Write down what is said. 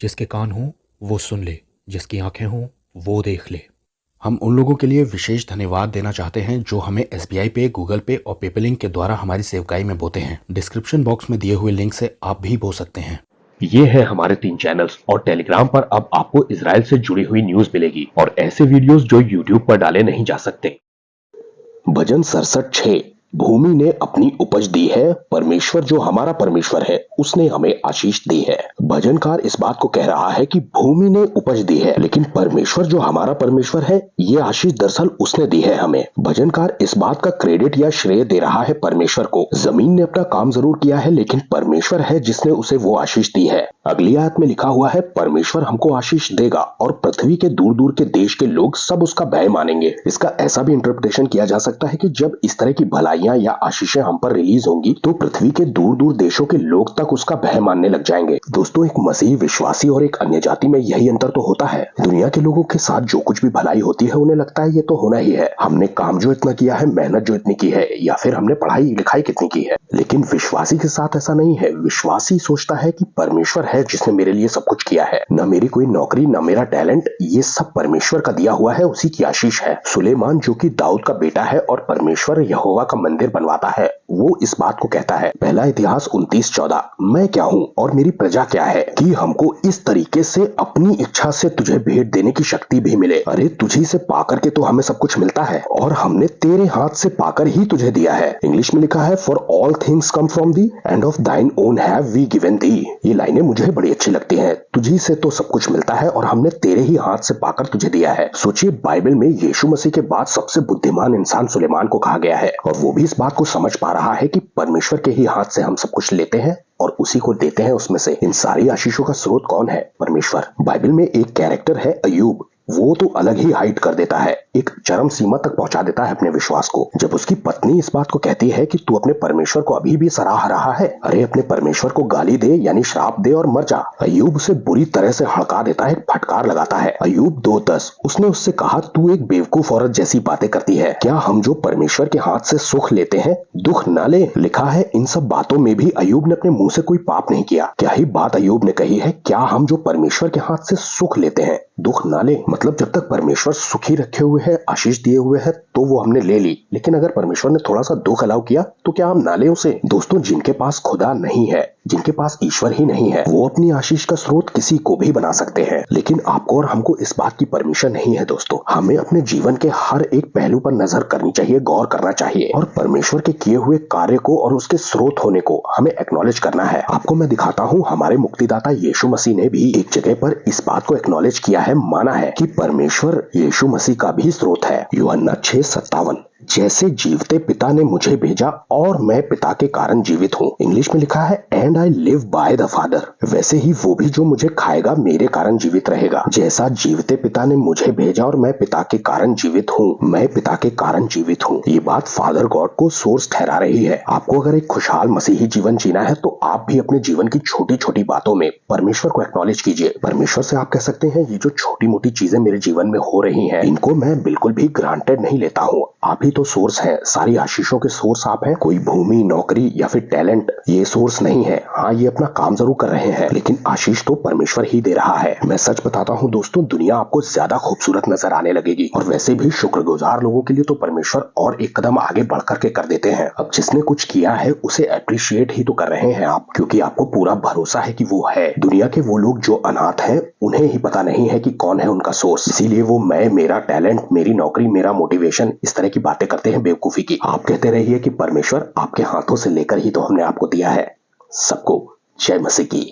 जिसके कान हों वो सुन ले, जिसकी आंखें हों वो देख ले। हम उन लोगों के लिए विशेष धन्यवाद देना चाहते हैं जो हमें SBI पे, गूगल पे और पेपलिंक के द्वारा हमारी सेवकाई में बोते हैं। डिस्क्रिप्शन बॉक्स में दिए हुए लिंक से आप भी बो सकते हैं। ये है हमारे 3 चैनल्स और टेलीग्राम पर अब आपको इजराइल से जुड़ी हुई न्यूज मिलेगी और ऐसे वीडियोस जो यूट्यूब पर डाले नहीं जा सकते। भजन 67:6 भूमि ने अपनी उपज दी है, परमेश्वर जो हमारा परमेश्वर है उसने हमें आशीष दी है। भजनकार इस बात को कह रहा है कि भूमि ने उपज दी है, लेकिन परमेश्वर जो हमारा परमेश्वर है ये आशीष दरअसल उसने दी है हमें। भजनकार इस बात का क्रेडिट या श्रेय दे रहा है परमेश्वर को। जमीन ने अपना काम जरूर किया है, लेकिन परमेश्वर है जिसने उसे वो आशीष दी है। अगली आयत में लिखा हुआ है, परमेश्वर हमको आशीष देगा और पृथ्वी के दूर दूर के देश के लोग सब उसका भय मानेंगे। इसका ऐसा भी इंटरप्रिटेशन किया जा सकता है कि जब इस तरह की भलाइयां या आशीषें हम पर रिलीज होंगी तो पृथ्वी के दूर दूर देशों के लोग तक उसका भय मानने लग जाएंगे। दोस्तों, एक मसीह विश्वासी और एक अन्य जाति में यही अंतर तो होता है। दुनिया के लोगों के साथ जो कुछ भी भलाई होती है उन्हें लगता है ये तो होना ही है, हमने काम जो इतना किया है, मेहनत जो इतनी की है, या फिर हमने पढ़ाई लिखाई कितनी की है। लेकिन विश्वासी के साथ ऐसा नहीं है। विश्वासी सोचता है कि परमेश्वर है जिसने मेरे लिए सब कुछ किया है। न मेरी कोई नौकरी, न मेरा टैलेंट, ये सब परमेश्वर का दिया हुआ है, उसी की आशीष है। सुलेमान जो कि दाऊद का बेटा है और परमेश्वर यहोवा का मंदिर बनवाता है, वो इस बात को कहता है, पहला इतिहास 29:14, मैं क्या हूँ और मेरी प्रजा क्या है कि हमको इस तरीके से अपनी इच्छा से तुझे भेंट देने की शक्ति भी मिले। अरे तुझी से पाकर के तो हमें सब कुछ मिलता है और हमने तेरे हाथ से पाकर ही तुझे दिया है। इंग्लिश में लिखा है, for all things come from the end of दाइन own have we given the. ये लाइनें मुझे बड़ी अच्छी लगती हैं। तुझी से तो सब कुछ मिलता है और हमने तेरे ही हाथ से पाकर तुझे दिया है। सोचिए, बाइबल में यीशु मसीह के बाद सबसे बुद्धिमान इंसान सुलेमान को कहा गया है और वो भी इस बात को समझ पा रहा है कि परमेश्वर के ही हाथ से हम सब कुछ लेते हैं और उसी को देते हैं। उसमें से इन सारी आशीषों का स्रोत कौन है? परमेश्वर। बाइबल में एक कैरेक्टर है अय्यूब, वो तो अलग ही हाइट कर देता है, एक चरम सीमा तक पहुंचा देता है अपने विश्वास को। जब उसकी पत्नी इस बात को कहती है कि तू अपने परमेश्वर को अभी भी सराह रहा है, अरे अपने परमेश्वर को गाली दे यानी श्राप दे और मर जा। अय्यूब उसे बुरी तरह से हड़का देता है, फटकार लगाता है। अय्यूब 2:10, उसने उससे कहा, तू एक बेवकूफ औरत जैसी बातें करती है, क्या हम जो परमेश्वर के हाथ से सुख लेते हैं दुख न ले? लिखा है, इन सब बातों में भी अय्यूब ने अपने मुंह से कोई पाप नहीं किया। क्या ही बात अय्यूब ने कही है, क्या हम जो परमेश्वर के हाथ से सुख लेते हैं दुख ना ले? मतलब जब तक परमेश्वर सुखी रखे हुए है, आशीष दिए हुए है, तो वो हमने ले ली, लेकिन अगर परमेश्वर ने थोड़ा सा दुख अलाउ किया तो क्या हम ना ले उसे? दोस्तों, जिनके पास खुदा नहीं है, जिनके पास ईश्वर ही नहीं है, वो अपनी आशीष का स्रोत किसी को भी बना सकते हैं। लेकिन आपको और हमको इस बात की परमिशन नहीं है। दोस्तों, हमें अपने जीवन के हर एक पहलू पर नजर करनी चाहिए, गौर करना चाहिए और परमेश्वर के किए हुए कार्य को और उसके स्रोत होने को हमें एक्नॉलेज करना है। आपको मैं दिखाता हूँ, हमारे मुक्तिदाता यीशु मसीह ने भी एक जगह पर इस बात को एक्नॉलेज किया है, माना है कि परमेश्वर यीशु मसीह का भी स्रोत है। यूहन्ना 6:57, जैसे जीवते पिता ने मुझे भेजा और मैं पिता के कारण जीवित हूँ। इंग्लिश में लिखा है, and I live by the father, वैसे ही वो भी जो मुझे खाएगा मेरे कारण जीवित रहेगा। जैसा जीवते पिता ने मुझे भेजा और मैं पिता के कारण जीवित हूँ, मैं पिता के कारण जीवित हूँ। ये बात फादर गॉड को सोर्स ठहरा रही है। आपको अगर एक खुशहाल मसीही जीवन जीना है तो आप भी अपने जीवन की छोटी छोटी बातों में परमेश्वर को एक्नॉलेज कीजिए। परमेश्वर से आप कह सकते हैं, ये जो छोटी मोटी चीजें मेरे जीवन में हो रही हैं, इनको मैं बिल्कुल भी ग्रांटेड नहीं लेता हूँ। आप ही तो सोर्स है, सारी आशीषों के सोर्स आप हैं। कोई भूमि, नौकरी या फिर टैलेंट ये सोर्स नहीं है। हाँ, ये अपना काम जरूर कर रहे हैं, लेकिन आशीष तो परमेश्वर ही दे रहा है। मैं सच बताता हूँ दोस्तों, दुनिया आपको ज्यादा खूबसूरत नजर आने लगेगी और वैसे भी शुक्रगुजार लोगों के लिए तो परमेश्वर और एक कदम आगे बढ़ करके कर देते हैं। अब जिसने कुछ किया है उसे अप्रिशिएट ही तो कर रहे हैं आप, क्योंकि आपको पूरा भरोसा है कि वो है। दुनिया के वो लोग जो अनाथ हैं, उन्हें ही पता नहीं है कि कौन है उनका सोर्स, इसीलिए वो मैं, मेरा टैलेंट, मेरी नौकरी, मेरा मोटिवेशन, इस तरह की बातें करते हैं बेवकूफी की। आप कहते रहिए कि परमेश्वर आपके हाथों से लेकर ही तो हमने आपको दिया है। सबको जय मसीह की।